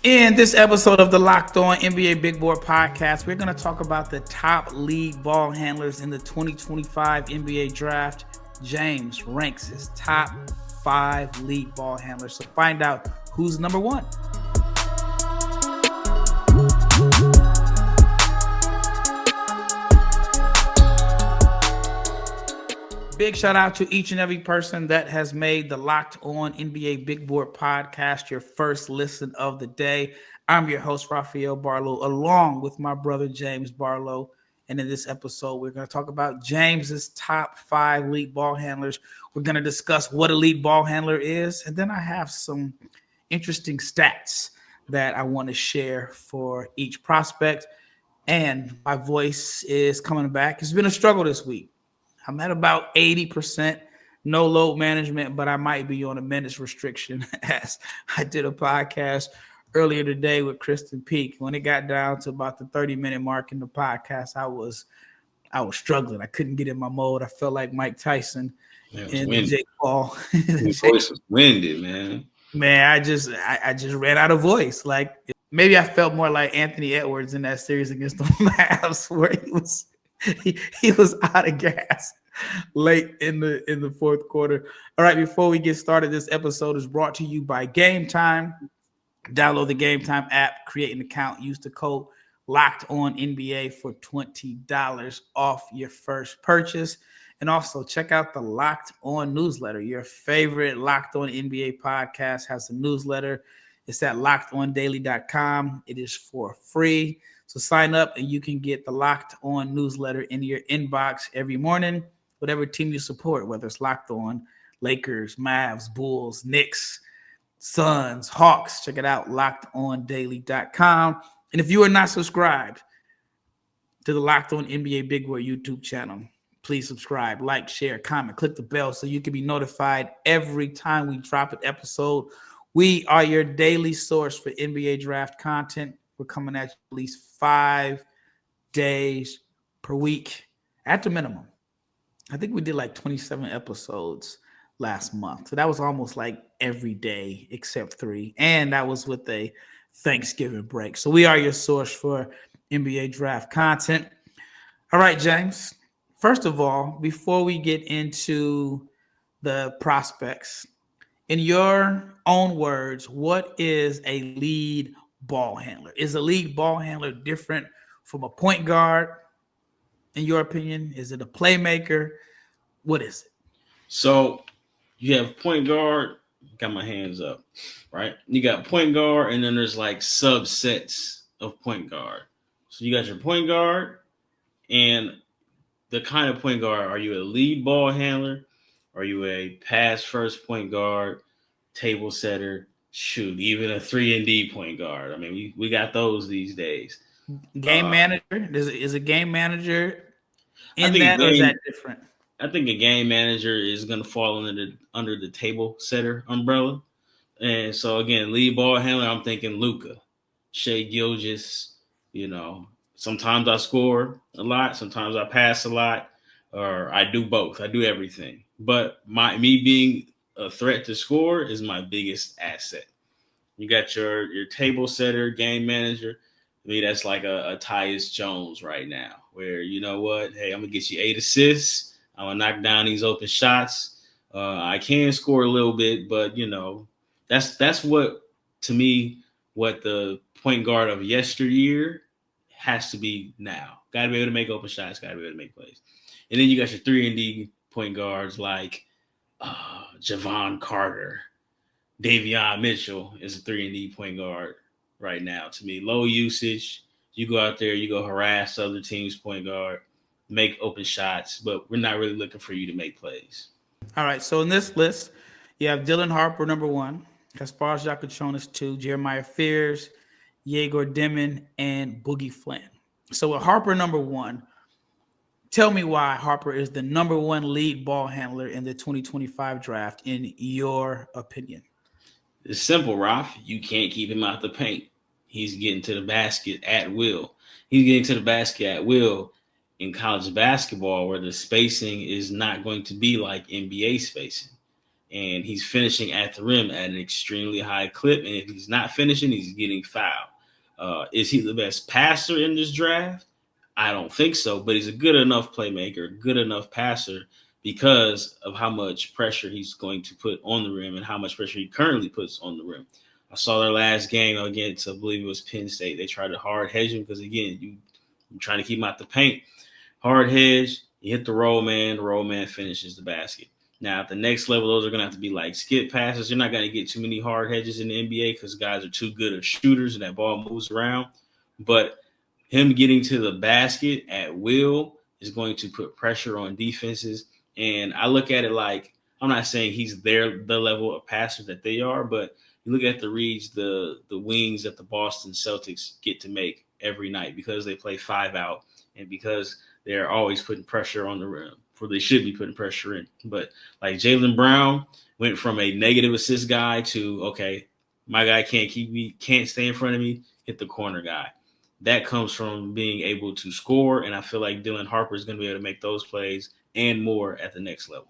In this episode of the Locked On NBA Big Board Podcast, we're going to talk about the top lead ball handlers in the 2025 NBA Draft. James ranks his top 5 lead ball handlers. So find out who's number 1. Big shout out to each and every person that has made the Locked On NBA Big Board Podcast your first listen of the day. I'm your host, Rafael Barlowe, along with my brother, James Barlowe. And in this episode, we're going to talk about James's top 5 lead ball handlers. We're going to discuss what a lead ball handler is. And then I have some interesting stats that I want to share for each prospect. And my voice is coming back. It's been a struggle this week. I'm at about 80%, no load management, but I might be on a minutes restriction as I did a podcast earlier today with Kristen Peak. When it got down to about the 30-minute mark in the podcast, I was struggling. I couldn't get in my mode. I felt like Mike Tyson and Jake Paul. Your voice was winded, man. Man, I just ran out of voice. Like maybe I felt more like Anthony Edwards in that series against the Mavs where he was out of gas late in the fourth quarter. All right, before we get started, this episode is brought to you by Game Time. Download the Game Time app, create an account, use the code Locked On NBA for $20 off your first purchase. And also check out the Locked On newsletter. Your favorite Locked On NBA podcast has a newsletter. It's at lockedondaily.com. It is for free. So sign up and you can get the Locked On newsletter in your inbox every morning, whatever team you support, whether it's Locked On, Lakers, Mavs, Bulls, Knicks, Suns, Hawks. Check it out, lockedondaily.com. And if you are not subscribed to the Locked On NBA Big Boy YouTube channel, please subscribe, like, share, comment, click the bell so you can be notified every time we drop an episode. We are your daily source for NBA draft content. We're coming at least 5 days per week at the minimum. I think we did like 27 episodes last month. So that was almost like every day except 3. And that was with a Thanksgiving break. So we are your source for NBA draft content. All right, James. First of all, before we get into the prospects, in your own words, what is a lead ball handler? Is a lead ball handler different from a point guard, in your opinion? Is it a playmaker? What is it? So you have point guard, got my hands up, right? You got point guard, and then there's like subsets of point guard. So you got your point guard, and the kind of point guard, are you a lead ball handler? Are you a pass first point guard, table setter? Shoot, even a 3-and-D point guard. I mean, we got those these days. Game manager? Is a game manager in that, or is that different? I think a game manager is going to fall under the table setter umbrella. And so, again, lead ball handler, I'm thinking Luka, Shai Gilgeous. You know, sometimes I score a lot. Sometimes I pass a lot. Or I do both. I do everything. But me being a threat to score is my biggest asset. You got your table setter, game manager. I mean, that's like a Tyus Jones right now, where, you know what? Hey, I'm going to get you 8 assists. I'm going to knock down these open shots. I can score a little bit, but, you know, that's what, to me, what the point guard of yesteryear has to be now. Got to be able to make open shots, got to be able to make plays. And then you got your 3-and-D point guards like Javon Carter. Davion Mitchell is a 3-and-D point guard right now. To me, low usage. You go out there, you go harass other teams' point guard, make open shots, but we're not really looking for you to make plays. All right, so in this list, you have Dylan Harper, number 1, Kasparas Jakucionis, 2, Jeremiah Fears, Egor Demin, and Boogie Fland. So with Harper, number 1, tell me why Harper is the number 1 lead ball handler in the 2025 draft, in your opinion. It's simple, Ralph. You can't keep him out the paint. He's getting to the basket at will. He's getting to the basket at will in college basketball, where the spacing is not going to be like NBA spacing. and he's finishing at the rim at an extremely high clip. And if he's not finishing, he's getting fouled. Is he the best passer in this draft? I don't think so, but he's a good enough playmaker, good enough passer because of how much pressure he's going to put on the rim and how much pressure he currently puts on the rim. I saw their last game against, I believe it was Penn State. They tried to hard hedge him because, again, you're trying to keep him out the paint. Hard hedge, you hit the roll man finishes the basket. Now, at the next level, those are going to have to be like skip passes. You're not going to get too many hard hedges in the NBA because guys are too good of shooters and that ball moves around. But him getting to the basket at will is going to put pressure on defenses. And I look at it like, I'm not saying he's the level of passer that they are, but you look at the reads, the wings that the Boston Celtics get to make every night because they play 5 out and because they're always putting pressure on the rim. For they should be putting pressure in. But like Jaylen Brown went from a negative assist guy to, okay, my guy can't stay in front of me, hit the corner guy. That comes from being able to score, and I feel like Dylan Harper is going to be able to make those plays and more at the next level.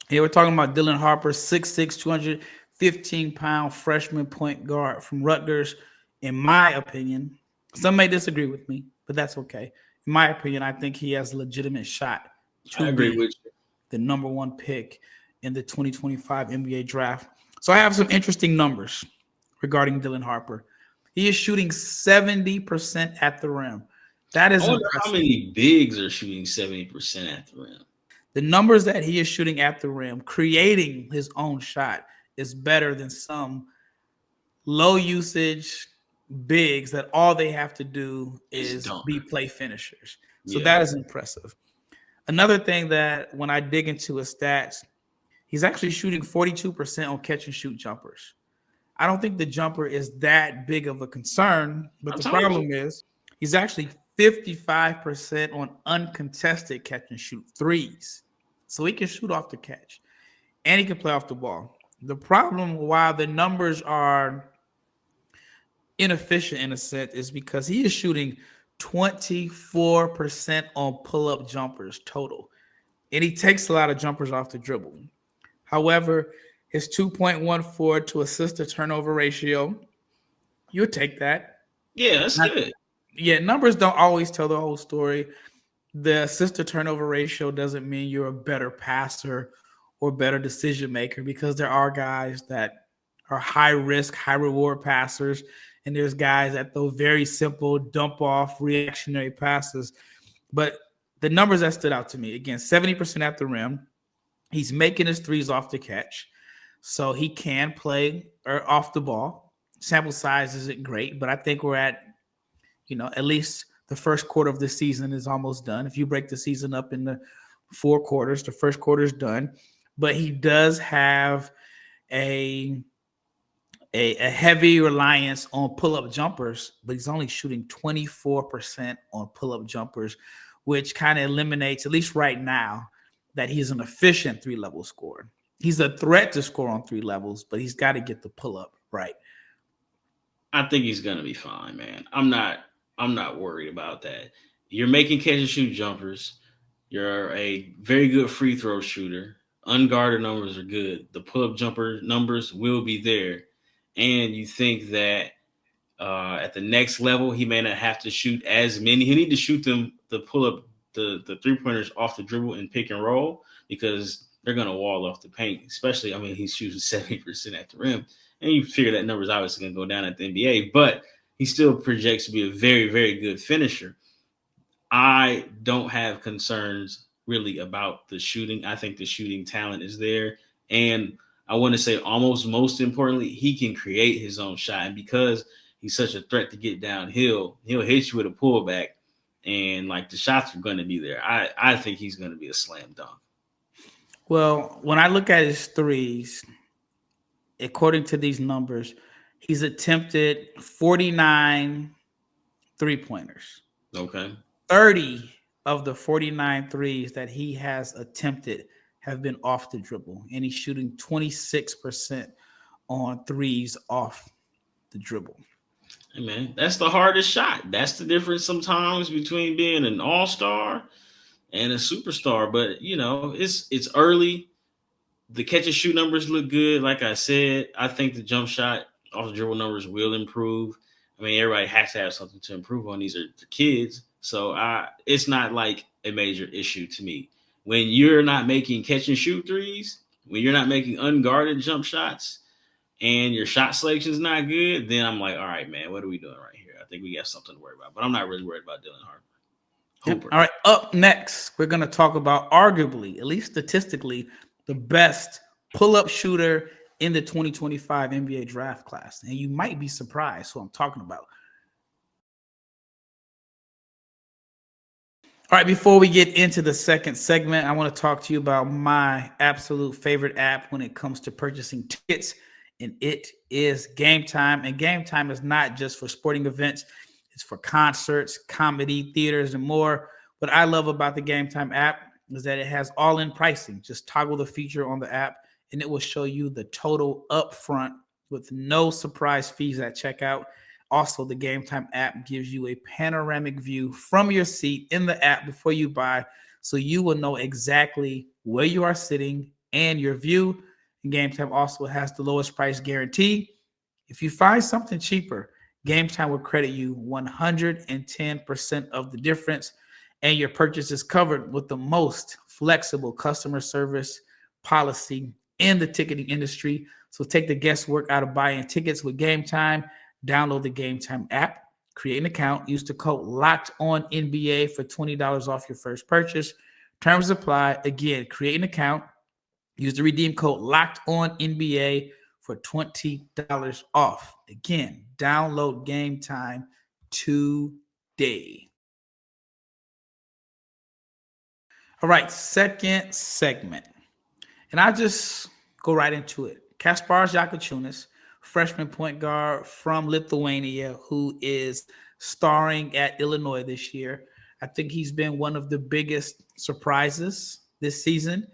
Here we're talking about Dylan Harper, 6'6", 215-pound freshman point guard from Rutgers. In my opinion, some may disagree with me, but that's okay. In my opinion, I think he has a legitimate shot to I agree be with you. the number 1 pick in the 2025 NBA draft. So I have some interesting numbers regarding Dylan Harper. He is shooting 70% at the rim. That is I wonder impressive. how many bigs are shooting 70% at the rim. The numbers that he is shooting at the rim, creating his own shot, is better than some low usage bigs that all they have to do is be play finishers. So that is impressive. Another thing that when I dig into his stats, he's actually shooting 42% on catch and shoot jumpers. I don't think the jumper is that big of a concern, but the problem is he's actually 55% on uncontested catch and shoot threes. So he can shoot off the catch and he can play off the ball. The problem, while the numbers are inefficient in a sense, is because he is shooting 24% on pull-up jumpers total. And he takes a lot of jumpers off the dribble. However, his 2.14 to assist to turnover ratio, you'll take that. Yeah, that's good. Yeah, numbers don't always tell the whole story. The assist to turnover ratio doesn't mean you're a better passer or better decision maker, because there are guys that are high risk, high reward passers, and there's guys that throw very simple dump off reactionary passes. But the numbers that stood out to me, again, 70% at the rim. He's making his threes off the catch, so he can play or off the ball. Sample size isn't great, but I think we're at, at least the first quarter of the season is almost done. If you break the season up into 4 quarters, the first quarter is done. But he does have a heavy reliance on pull-up jumpers, but he's only shooting 24% on pull-up jumpers, which kind of eliminates, at least right now, that he's an efficient 3-level scorer. He's a threat to score on 3 levels, but he's got to get the pull-up right. I think he's gonna be fine, man. I'm not worried about that. You're making catch and shoot jumpers. You're a very good free throw shooter. Unguarded numbers are good. The pull-up jumper numbers will be there. And you think that at the next level, he may not have to shoot as many. He need to shoot the pull-up, the three-pointers off the dribble and pick and roll, because they're going to wall off the paint. Especially, he's shooting 70% at the rim. And you figure that number is obviously going to go down at the NBA. But he still projects to be a very, very good finisher. I don't have concerns really about the shooting. I think the shooting talent is there. And I want to say almost most importantly, he can create his own shot. And because he's such a threat to get downhill, he'll hit you with a pullback, and the shots are going to be there. I think he's going to be a slam dunk. Well, when I look at his threes, according to these numbers, he's attempted 49 3-pointers. Okay. 30 of the 49 threes that he has attempted have been off the dribble, and he's shooting 26% on threes off the dribble. Hey man, that's the hardest shot. That's the difference sometimes between being an all-star and a superstar. But it's early. The catch and shoot numbers look good. Like I said, I think the jump shot off the dribble numbers will improve. I mean, everybody has to have something to improve on. These are the kids. So it's not like a major issue to me. When you're not making catch and shoot threes, when you're not making unguarded jump shots, and your shot selection is not good, then I'm like, all right, man, what are we doing right here? I think we got something to worry about. But I'm not really worried about Dylan Harper. Yep. All right, up next, we're going to talk about arguably, at least statistically, the best pull-up shooter in the 2025 NBA draft class. And you might be surprised who I'm talking about. All right, before we get into the second segment, I want to talk to you about my absolute favorite app when it comes to purchasing tickets, and it is Game Time. And Game Time is not just for sporting events. It's for concerts, comedy, theaters, and more. What I love about the Game Time app is that it has all-in pricing. Just toggle the feature on the app, and it will show you the total upfront with no surprise fees at checkout. Also, the Game Time app gives you a panoramic view from your seat in the app before you buy, so you will know exactly where you are sitting and your view. And Game Time also has the lowest price guarantee. If you find something cheaper, Game Time will credit you 110% of the difference, and your purchase is covered with the most flexible customer service policy in the ticketing industry. So take the guesswork out of buying tickets with Game Time. Download the Game Time app, create an account, use the code LOCKEDONNBA for $20 off your first purchase. Terms apply. Again, create an account, use the redeem code LOCKEDONNBA for $20 off. Again, download Game Time today. All right, second segment. And I'll just go right into it. Kasparas Jakucionis, freshman point guard from Lithuania, who is starring at Illinois this year. I think he's been one of the biggest surprises this season.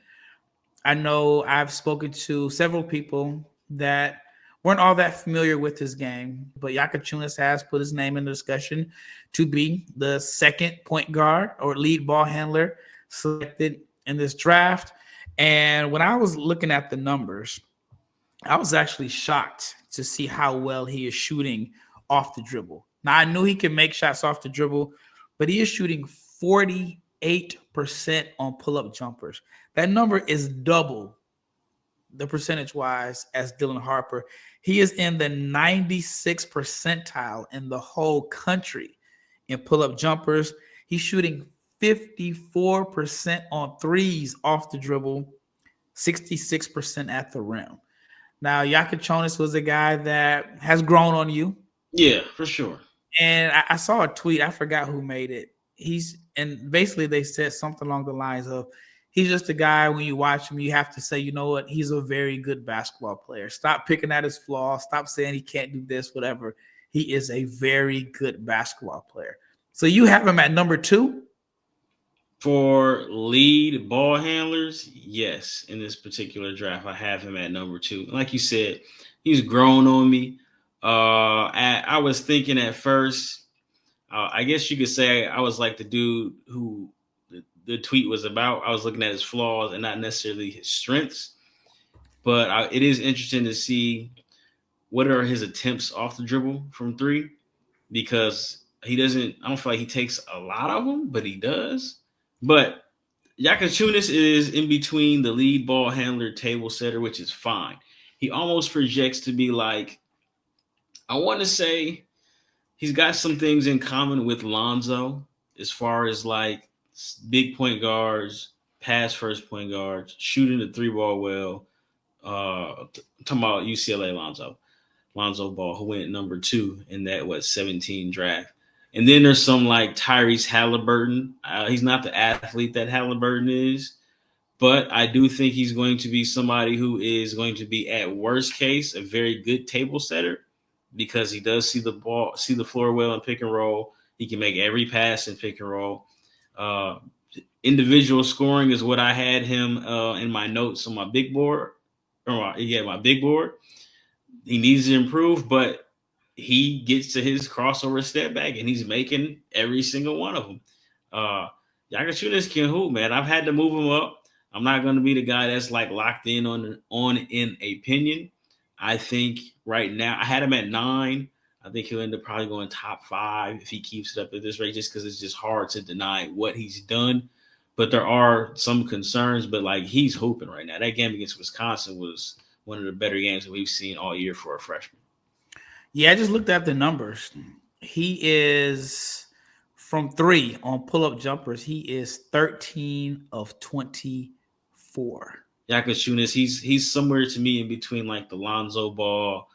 I know I've spoken to several people that weren't all that familiar with his game, but Jakucionis has put his name in the discussion to be the second point guard or lead ball handler selected in this draft. And when I was looking at the numbers, I was actually shocked to see how well he is shooting off the dribble. Now, I knew he can make shots off the dribble, but he is shooting 48% on pull-up jumpers. That number is double the percentage-wise as Dylan Harper. He is in the 96th percentile in the whole country in pull-up jumpers. He's shooting 54% on threes off the dribble, 66% at the rim. Now, Jakucionis was a guy that has grown on you. Yeah, for sure. And I saw a tweet. I forgot who made it. And basically they said something along the lines of, he's just a guy, when you watch him, you have to say, you know what? He's a very good basketball player. Stop picking at his flaws. Stop saying he can't do this, whatever. He is a very good basketball player. So you have him at number 2? For lead ball handlers, yes. In this particular draft, I have him at number 2. Like you said, he's grown on me. I was thinking at first, I guess you could say I was like the dude who the tweet was about. I was looking at his flaws and not necessarily his strengths. But it is interesting to see what are his attempts off the dribble from 3, because I don't feel like he takes a lot of them, but he does. But Jakucionis is in between the lead ball handler, table setter, which is fine. He almost projects to be like, I want to say he's got some things in common with Lonzo as far as like big point guards, pass first point guards, shooting the 3-ball well. Talking about UCLA Lonzo Ball, who went number 2 in that 17 draft. And then there's some like Tyrese Halliburton. He's not the athlete that Halliburton is, but I do think he's going to be somebody who is going to be, at worst case, a very good table setter, because he does see the floor well in pick and roll. He can make every pass in pick and roll. Individual scoring is what I had him in my notes on my big board. My big board. He needs to improve, but he gets to his crossover step back and he's making every single one of them. Jakucionis can hoop, man. I've had to move him up. I'm not going to be the guy that's like locked in on an opinion. I think right now I had him at 9. I think he'll end up probably going top 5 if he keeps it up at this rate, just because it's just hard to deny what he's done. But there are some concerns. But like, he's hooping right now. That game against Wisconsin was one of the better games that we've seen all year for a freshman. Yeah, I just looked at the numbers. He is from 3 on pull-up jumpers. He is 13 of 24. Jakucionis, he's somewhere to me in between like the Lonzo Ball,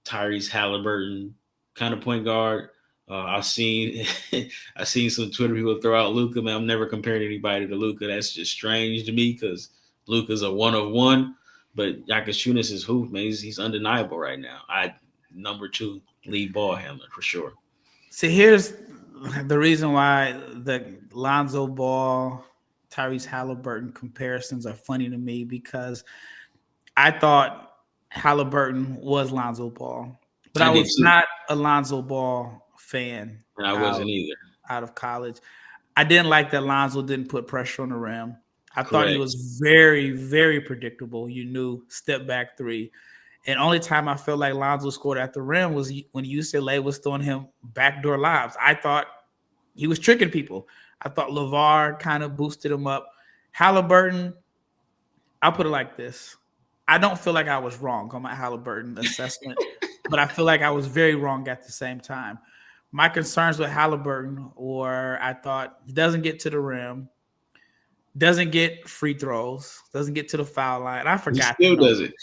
Tyrese Halliburton kind of point guard. I've seen some Twitter people throw out Luka. Man, I'm never comparing anybody to Luka. That's just strange to me because Luka's a one of one. But Jakucionis is hoop, man. He's undeniable right now. Number 2 lead ball handler for sure. See, here's the reason why the Lonzo Ball, Tyrese Halliburton comparisons are funny to me, because I thought Halliburton was Lonzo Ball, but I was not a Lonzo Ball fan. And I wasn't either. Out of college. I didn't like that Lonzo didn't put pressure on the rim. I thought he was very, very predictable. You knew step back 3. And only time I felt like Lonzo scored at the rim was when UCLA was throwing him backdoor lobs. I thought he was tricking people. I thought LeVar kind of boosted him up. Halliburton, I'll put it like this. I don't feel like I was wrong on my Halliburton assessment, but I feel like I was very wrong at the same time. My concerns with Halliburton were, I thought he doesn't get to the rim, doesn't get free throws, doesn't get to the foul line. I forgot. He still does it.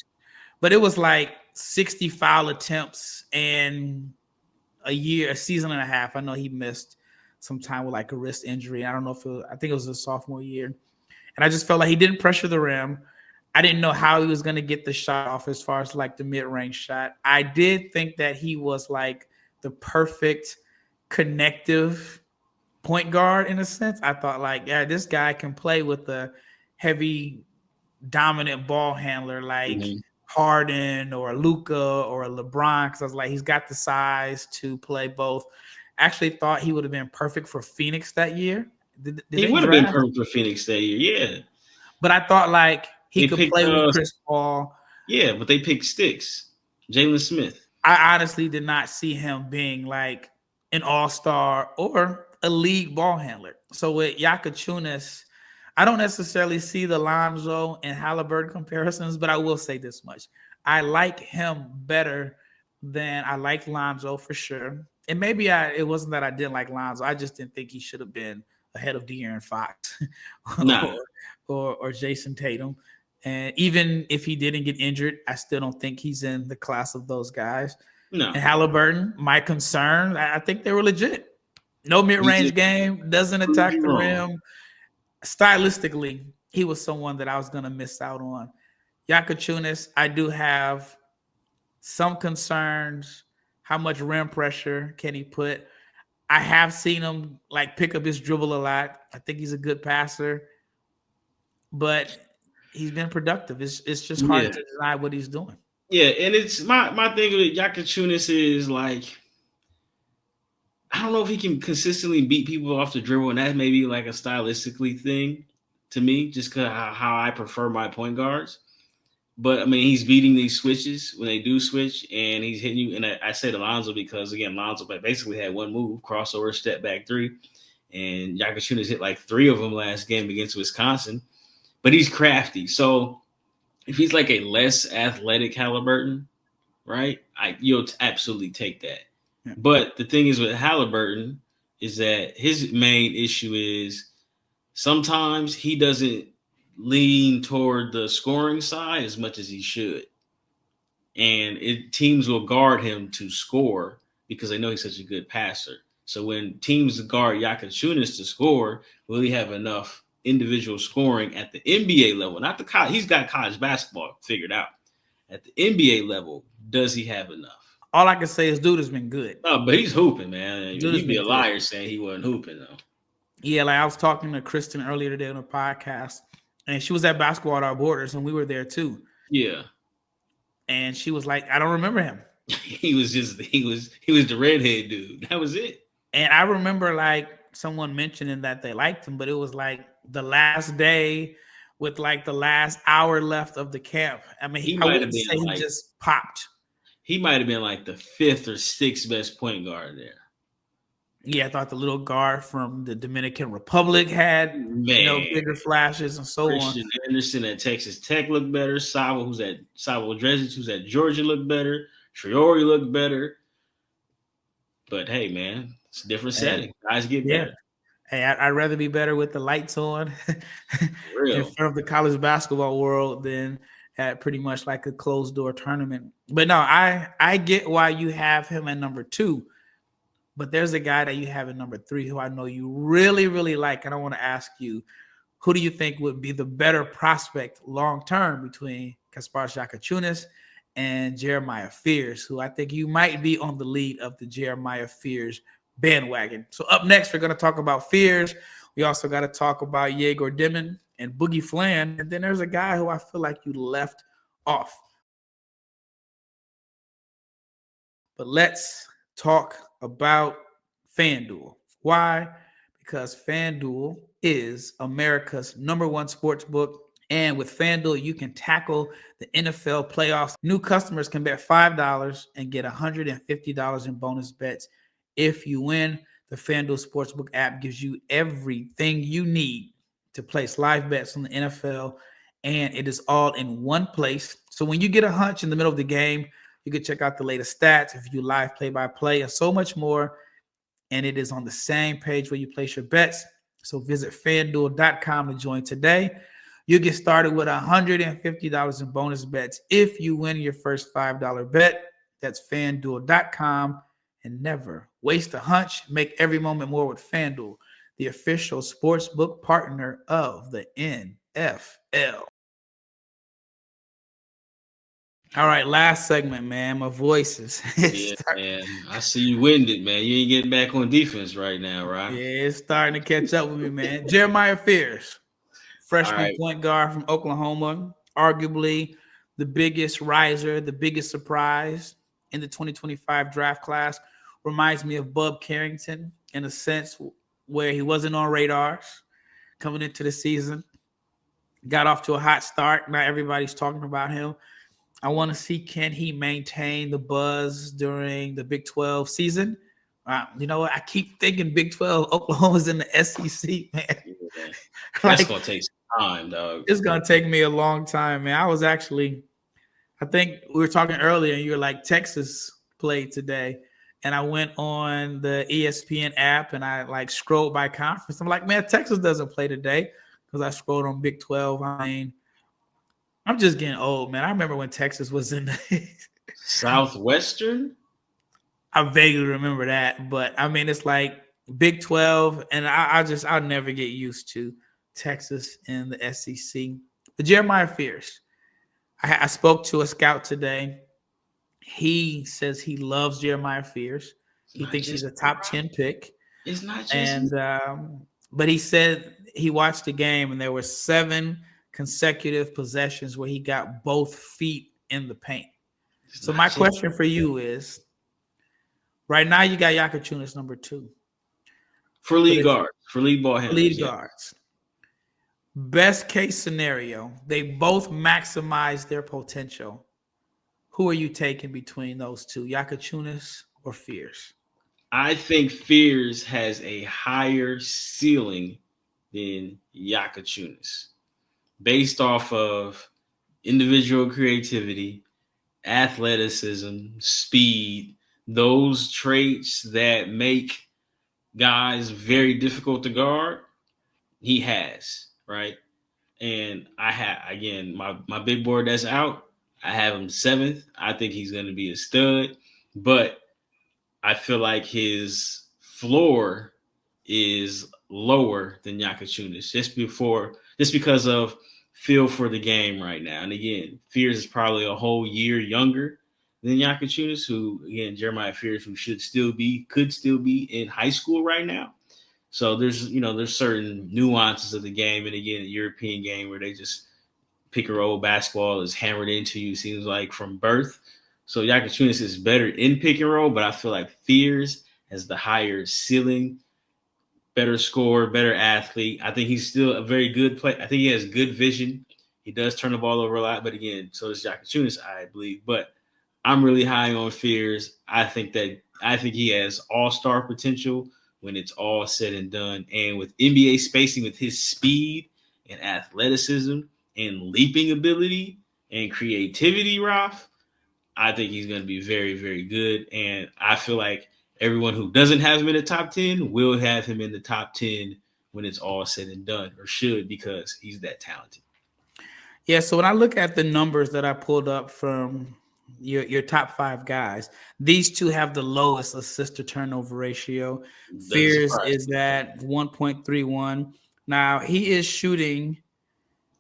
But it was like 60 foul attempts in a season and a half. I know he missed some time with like a wrist injury. I don't know if I think it was his sophomore year. And I just felt like he didn't pressure the rim. I didn't know how he was going to get the shot off as far as like the mid-range shot. I did think that he was like the perfect connective point guard in a sense. I thought like, yeah, this guy can play with a heavy, dominant ball handler like Harden or Luka or LeBron, because I was like, he's got the size to play both. Actually thought he would have been perfect for Phoenix that year. He would have been perfect for Phoenix that year, yeah. But I thought like he could play with Chris Paul. Yeah, but they picked Sticks, Jalen Smith. I honestly did not see him being like an all-star or a league ball handler. So with Jakucionis, I don't necessarily see the Lonzo and Halliburton comparisons, but I will say this much. I like him better than I like Lonzo for sure. And maybe it wasn't that I didn't like Lonzo. I just didn't think he should have been ahead of De'Aaron Fox or Jason Tatum. And even if he didn't get injured, I still don't think he's in the class of those guys. No. And Halliburton, my concern, I think they were legit. No mid-range game, doesn't attack the rim. Stylistically, he was someone that I was going to miss out on. Jakucionis, I do have some concerns. How much rim pressure can he put? I have seen him like pick up his dribble a lot. I think he's a good passer, but he's been productive. It's just hard to deny what he's doing. Yeah, and it's my thing with Jakucionis is like, I don't know if he can consistently beat people off the dribble, and that may be like a stylistically thing to me, just because how I prefer my point guards. But I mean, he's beating these switches when they do switch, and he's hitting you. And I said Alonzo because again, Alonzo basically had one move, crossover, step back 3, and Jakucionis hit like 3 of them last game against Wisconsin. But he's crafty, so if he's like a less athletic Halliburton, right? You'll absolutely take that. Yeah. But the thing is with Halliburton is that his main issue is sometimes he doesn't lean toward the scoring side as much as he should. And teams will guard him to score because they know he's such a good passer. So when teams guard Jakucionis to score, will he have enough individual scoring at the NBA level? Not the college. He's got college basketball figured out. At the NBA level, does he have enough? All I can say is dude has been good. Oh, but he's hooping, man. You'd be a liar saying he wasn't hooping, though. Yeah, like I was talking to Kristen earlier today on a podcast, and she was at Basketball at Our Borders, and we were there too. Yeah. And she was like, I don't remember him. he was the redhead dude. That was it. And I remember like someone mentioning that they liked him, but it was like the last day with like the last hour left of the camp. I mean, I wouldn't say he just popped. He might have been like the 5th or 6th best point guard there. Yeah, I thought the little guard from the Dominican Republic had bigger flashes and so Christian on. Anderson at Texas Tech looked better. Savo Drezic, who's at Georgia, looked better. Triori looked better. But hey, man, it's a different setting. Guys get better. Hey, I'd rather be better with the lights on in front of the college basketball world than at pretty much like a closed door tournament. But no, I get why you have him at number 2. But there's a guy that you have at number 3 who I know you really, really like. And I want to ask you, who do you think would be the better prospect long-term between Kasparas Jakucionis and Jeremiah Fears, who I think you might be on the lead of the Jeremiah Fears bandwagon. So up next, we're going to talk about Fears. We also got to talk about Egor Demin and Boogie Fland. And then there's a guy who I feel like you left off. But let's talk about FanDuel. Why? Because FanDuel is America's #1 sports book. And with FanDuel, you can tackle the NFL playoffs. New customers can bet $5 and get $150 in bonus bets if you win. The FanDuel Sportsbook app gives you everything you need to place live bets on the NFL, and it is all in one place. So when you get a hunch in the middle of the game, you can check out the latest stats, if you live play-by-play, and so much more. And it is on the same page where you place your bets. So visit FanDuel.com to join today. You get started with $150 in bonus bets if you win your first $5 bet. That's FanDuel.com. And never waste a hunch. Make every moment more with FanDuel, the official sportsbook partner of the NFL. All right, last segment, man. My voices. Yeah, man. I see you winded, man. You ain't getting back on defense right now, right? Yeah, it's starting to catch up with me, man. Jeremiah Fears, freshman point guard from Oklahoma, arguably the biggest riser, the biggest surprise in the 2025 draft class. Reminds me of Bub Carrington in a sense where he wasn't on radars coming into the season. Got off to a hot start. Now everybody's talking about him. I want to see, can he maintain the buzz during the Big 12 season? You know what? I keep thinking Big 12, Oklahoma's in the SEC, man. Yeah, that's going to take some time, dog. It's going to take me a long time, man. I think we were talking earlier, and you were like, Texas played today. And I went on the ESPN app, and I like scrolled by conference. I'm like, man, Texas doesn't play today, because I scrolled on Big 12. I mean, I'm just getting old, man. I remember when Texas was in the Southwestern. I vaguely remember that, but I mean, it's like Big 12, and I'll never get used to Texas and the SEC. But Jeremiah Fears, I spoke to a scout today. He says he loves Jeremiah Fears. He thinks he's a top 10 pick. It's not just but he said he watched the game, and there were 7 consecutive possessions where he got both feet in the paint. So my question for you is, right now you got Jakucionis number 2. For lead guards, for lead ball handlers. Lead guards. Best case scenario, they both maximize their potential. Who are you taking between those two, Jakucionis or Fears? I think Fears has a higher ceiling than Jakucionis, based off of individual creativity, athleticism, speed, those traits that make guys very difficult to guard. He has, right? And I have, again, my big board that's out, I have him 7th. I think he's going to be a stud, but I feel like his floor is lower than Jakucionis just because of feel for the game right now. And again, Fears is probably a whole year younger than Jakucionis, who, again, Jeremiah Fears, who could still be in high school right now. So there's certain nuances of the game. And again, the European game where they just pick and roll basketball is hammered into you, seems like, from birth. So Jakucionis is better in pick and roll, but I feel like Fears has the higher ceiling, better scorer, better athlete. I think he's still a very good player. I think he has good vision. He does turn the ball over a lot, but again, so does Jakucionis, I believe. But I'm really high on Fears. I think he has all-star potential when it's all said and done. And with NBA spacing, with his speed and athleticism and leaping ability and creativity, Ralph, I think he's going to be very, very good. And I feel like everyone who doesn't have him in the top 10 will have him in the top 10 when it's all said and done, or should, because he's that talented. Yeah, so when I look at the numbers that I pulled up from your top 5 guys, these two have the lowest assist to turnover ratio. Fears is at 1.31. Now, he is shooting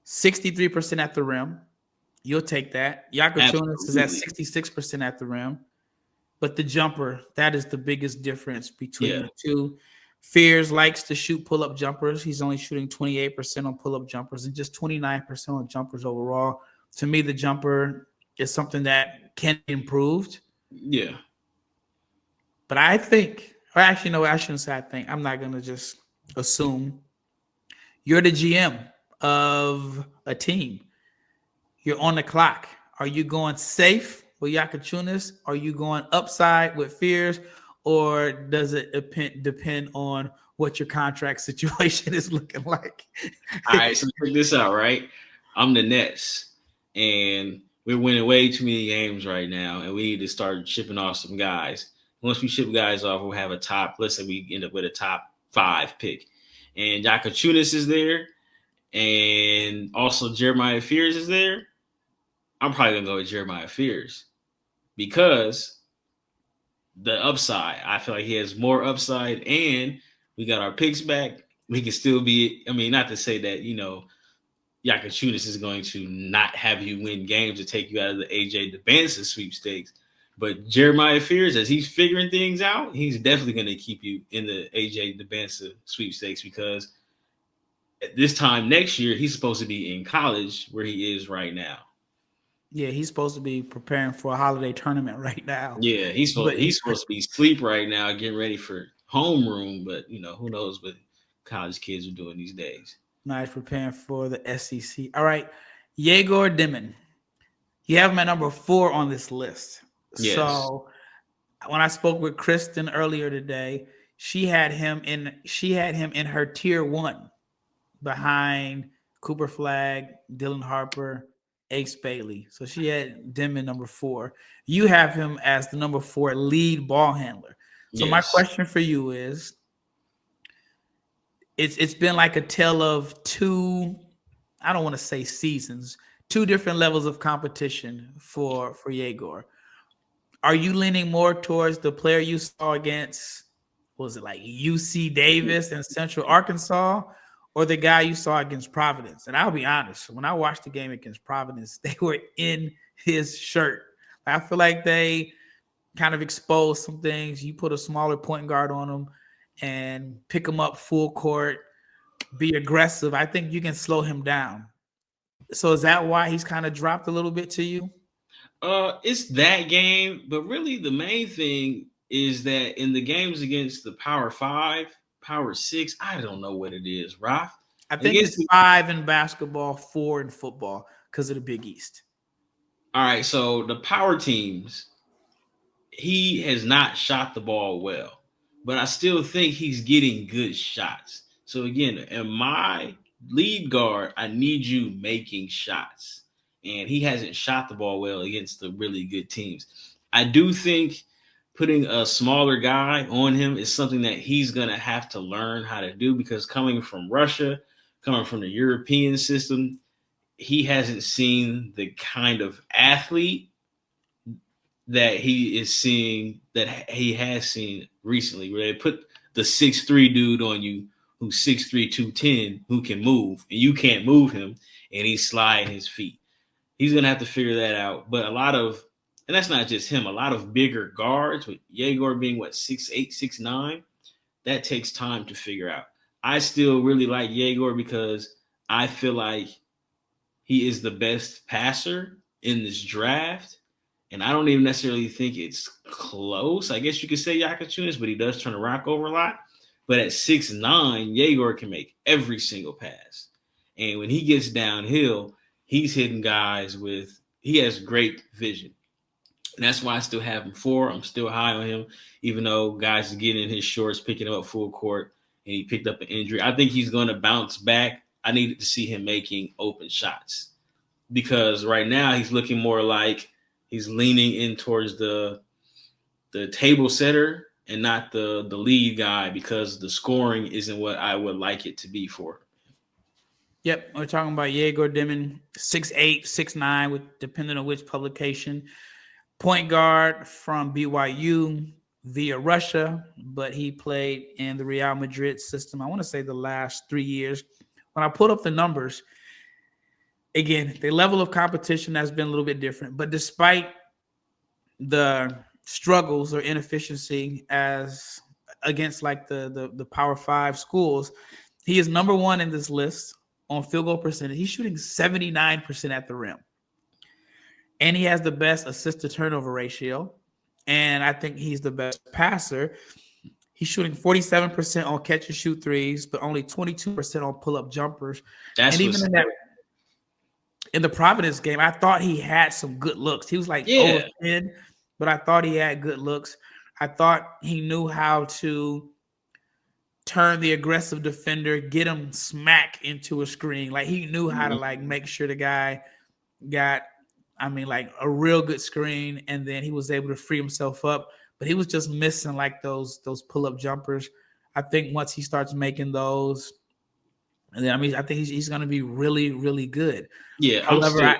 63% at the rim. You'll take that. Jakucionis is at 66% at the rim. But the jumper, that is the biggest difference between the two. Fears likes to shoot pull-up jumpers. He's only shooting 28% on pull-up jumpers and just 29% on jumpers overall. To me, the jumper is something that can be improved. Yeah. But I think, or actually, no, I shouldn't say I think. I'm not going to just assume. You're the GM of a team. You're on the clock. Are you going safe with Jakucionis? Are you going upside with Fears? Or does it depend on what your contract situation is looking like? All right, so check this out, right? I'm the Nets, and we're winning way too many games right now, and we need to start shipping off some guys. Once we ship guys off, we'll have a top, let's say we end up with a top 5 pick. And Jakucionis is there, and also Jeremiah Fears is there. I'm probably going to go with Jeremiah Fears because the upside, I feel like he has more upside, and we got our picks back. We can still be, I mean, not to say that, Jakucionis is going to not have you win games to take you out of the AJ Debanza sweepstakes. But Jeremiah Fears, as he's figuring things out, he's definitely going to keep you in the AJ Debanza sweepstakes because at this time next year, he's supposed to be in college where he is right now. Yeah, he's supposed to be preparing for a holiday tournament right now. Yeah, he's supposed to be asleep right now, getting ready for homeroom. But, who knows what college kids are doing these days. Now he's preparing for the SEC. All right, Egor Demin. You have him at number 4 on this list. Yes. So when I spoke with Kristen earlier today, she had him in her tier 1 behind Cooper Flagg, Dylan Harper, Ace Bailey. So she had Demin number 4. You have him as the number 4 lead ball handler. So my question for you is, it's been like a tale of 2, I don't want to say seasons, 2 different levels of competition for Egor. Are you leaning more towards the player you saw against, what was it, like UC Davis and Central Arkansas, or the guy you saw against Providence? And I'll be honest, when I watched the game against Providence, they were in his shirt. I feel like they kind of exposed some things. You put a smaller point guard on them and pick him up full court, be aggressive. I think you can slow him down. So is that why he's kind of dropped a little bit to you? It's that game, but really the main thing is that in the games against the Power 5, Power 6, I don't know what it is, Raf. I think it's 5 in basketball, 4 in football because of the Big East. All right, so the power teams, he has not shot the ball well, but I still think he's getting good shots. So again, in my lead guard, I need you making shots. And he hasn't shot the ball well against the really good teams. I do think putting a smaller guy on him is something that he's going to have to learn how to do because coming from Russia, coming from the European system, he hasn't seen the kind of athlete that he has seen recently, where they put the 6'3" dude on you who's 6'3", 210, who can move, and you can't move him, and he's sliding his feet. He's going to have to figure that out. But and that's not just him, a lot of bigger guards, with Egor being, 6'8", 6'9", that takes time to figure out. I still really like Egor because I feel like he is the best passer in this draft. And I don't even necessarily think it's close. I guess you could say Jakucionis, but he does turn the rock over a lot. But at 6'9", Egor can make every single pass. And when he gets downhill, he's hitting guys he has great vision. And that's why I still have him 4. I'm still high on him, even though guys are getting in his shorts, picking him up full court, and he picked up an injury. I think he's going to bounce back. I needed to see him making open shots because right now he's looking more like he's leaning in towards the table setter and not the lead guy because the scoring isn't what I would like it to be for. Yep, we're talking about Egor Demin, 6'8", 6'9", with depending on which publication. Point guard from BYU via Russia, but he played in the Real Madrid system, I want to say the last 3 years. When I pulled up the numbers, again, the level of competition has been a little bit different. But despite the struggles or inefficiency as against like the Power 5 schools, he is number 1 in this list on field goal percentage. He's shooting 79% at the rim. And he has the best assist to turnover ratio. And I think he's the best passer. He's shooting 47% on catch and shoot threes, but only 22% on pull-up jumpers. That's and even in the Providence game, I thought he had some good looks. He was like over 10, but I thought he had good looks. I thought he knew how to turn the aggressive defender, get him smack into a screen. Like he knew how to like make sure the guy got, like a real good screen, and then he was able to free himself up. But he was just missing like those pull-up jumpers. I think once he starts making those, and then I think he's going to be really, really good. Yeah. However,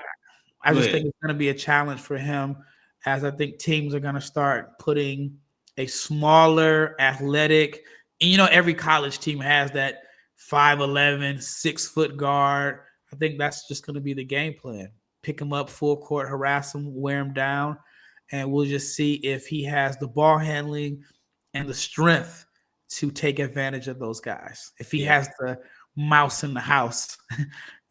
I just think it's going to be a challenge for him, as I think teams are going to start putting a smaller, athletic, and every college team has that 5'11", 6-foot guard. I think that's just going to be the game plan. Pick him up full court, harass him, wear him down, and we'll just see if he has the ball handling and the strength to take advantage of those guys. If he has the mouse in the house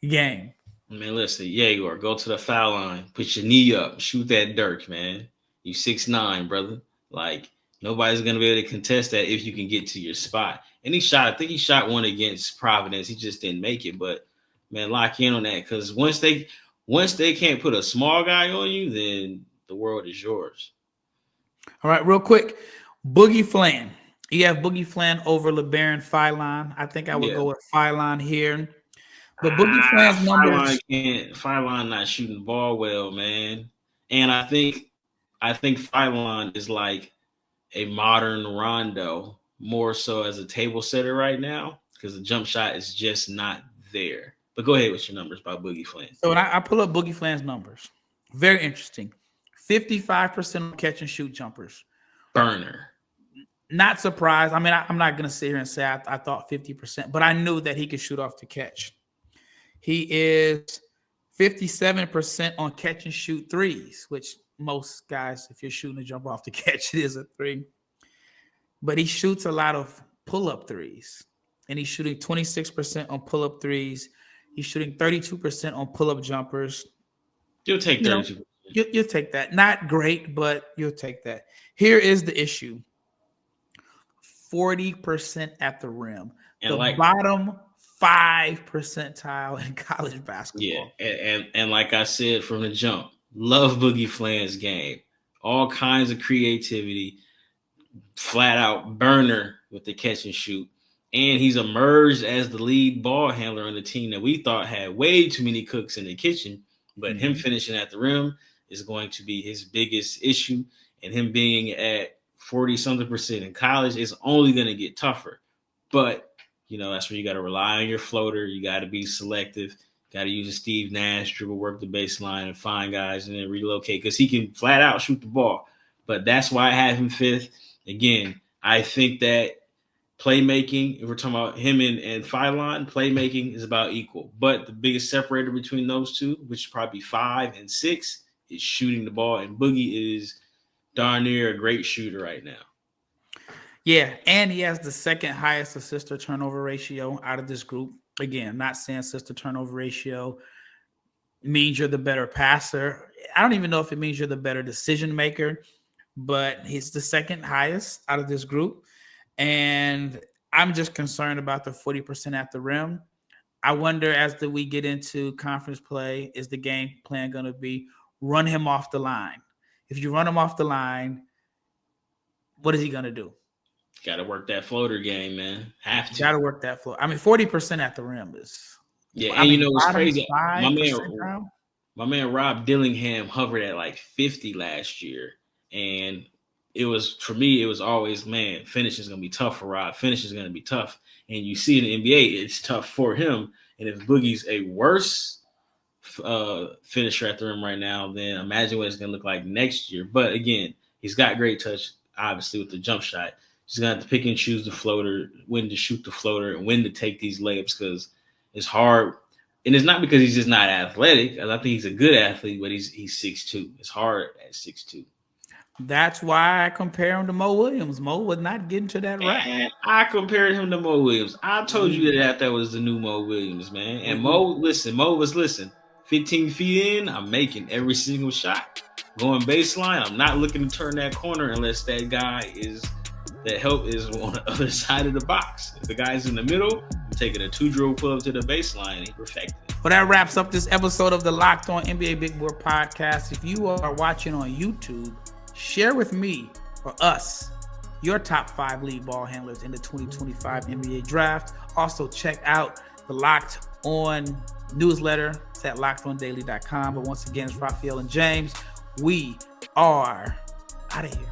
game. Man, listen, Egor, go to the foul line, put your knee up, shoot that dirt, man. You 6'9", brother. Like, nobody's going to be able to contest that if you can get to your spot. And I think he shot one against Providence. He just didn't make it. But, man, lock in on that, because once they can't put a small guy on you, then the world is yours. All right, real quick, Boogie Fland. You have Boogie Fland over LeBaron Philon. I think I would go with Philon here. But Boogie Fland's numbers. Philon not shooting the ball well, man. And I think Philon is like a modern Rondo, more so as a table setter right now, because the jump shot is just not there. But go ahead with your numbers by Boogie Fland. So when I pull up Boogie Fland's numbers, very interesting. 55% catch and shoot jumpers. Burner. Not surprised. I'm not going to sit here and say I thought 50%, but I knew that he could shoot off the catch. He is 57% on catch and shoot threes, which most guys, if you're shooting a jump off the catch, it is a three. But he shoots a lot of pull-up threes, and he's shooting 26% on pull-up threes. He's shooting 32% on pull-up jumpers. You'll take 32%. You'll take that. Not great, but you'll take that. Here is the issue. 40% at the rim. And the bottom 5 percentile in college basketball. Yeah, and like I said from the jump, love Boogie Fland's game. All kinds of creativity, flat out burner with the catch and shoot. And he's emerged as the lead ball handler on the team that we thought had way too many cooks in the kitchen. But him finishing at the rim is going to be his biggest issue. And him being at 40-something% in college is only going to get tougher. But, that's where you got to rely on your floater. You got to be selective. Got to use a Steve Nash dribble, work the baseline, and find guys and then relocate because he can flat out shoot the ball. But that's why I have him 5th. Again, I think that playmaking, if we're talking about him and Philon, playmaking is about equal. But the biggest separator between those two, which is probably 5 and 6, is shooting the ball. And Boogie is darn near a great shooter right now. Yeah, and he has the second highest assist to turnover ratio out of this group. Again, not saying assist to turnover ratio means you're the better passer. I don't even know if it means you're the better decision maker, but he's the second highest out of this group. And I'm just concerned about the 40% at the rim. I wonder as we get into conference play, is the game plan going to be run him off the line? If you run him off the line, what is he going to do? Got to work that floater game, man. Have to. Got to work that floor. I mean, 40% at the rim is. Yeah, I and mean, you know what's crazy? My man Rob Dillingham hovered at like 50 last year, and it was, for me, it was always, man, finish is going to be tough for Rob. Finish is going to be tough. And you see in the NBA, it's tough for him. And if Boogie's a worse finisher at the rim right now, then imagine what it's going to look like next year. But again, he's got great touch, obviously, with the jump shot. He's going to have to pick and choose the floater, when to shoot the floater, and when to take these layups, because it's hard. And it's not because he's just not athletic. I think he's a good athlete, but he's 6'2". It's hard at 6'2". That's why I compare him to Mo Williams. Mo was not getting to that right. I compared him to Mo Williams. I told you that was the new Mo Williams, man. And Mo was 15 feet in, I'm making every single shot. Going baseline, I'm not looking to turn that corner unless that guy is on the other side of the box. If the guy's in the middle, I'm taking a 2-dribble pull up to the baseline and he perfected it. Well, that wraps up this episode of the Locked On NBA Big Board Podcast. If you are watching on YouTube, share with me or us your top 5 lead ball handlers in the 2025 NBA Draft. Also, check out the Locked On newsletter. It's at lockedondaily.com. But once again, it's Rafael and James. We are out of here.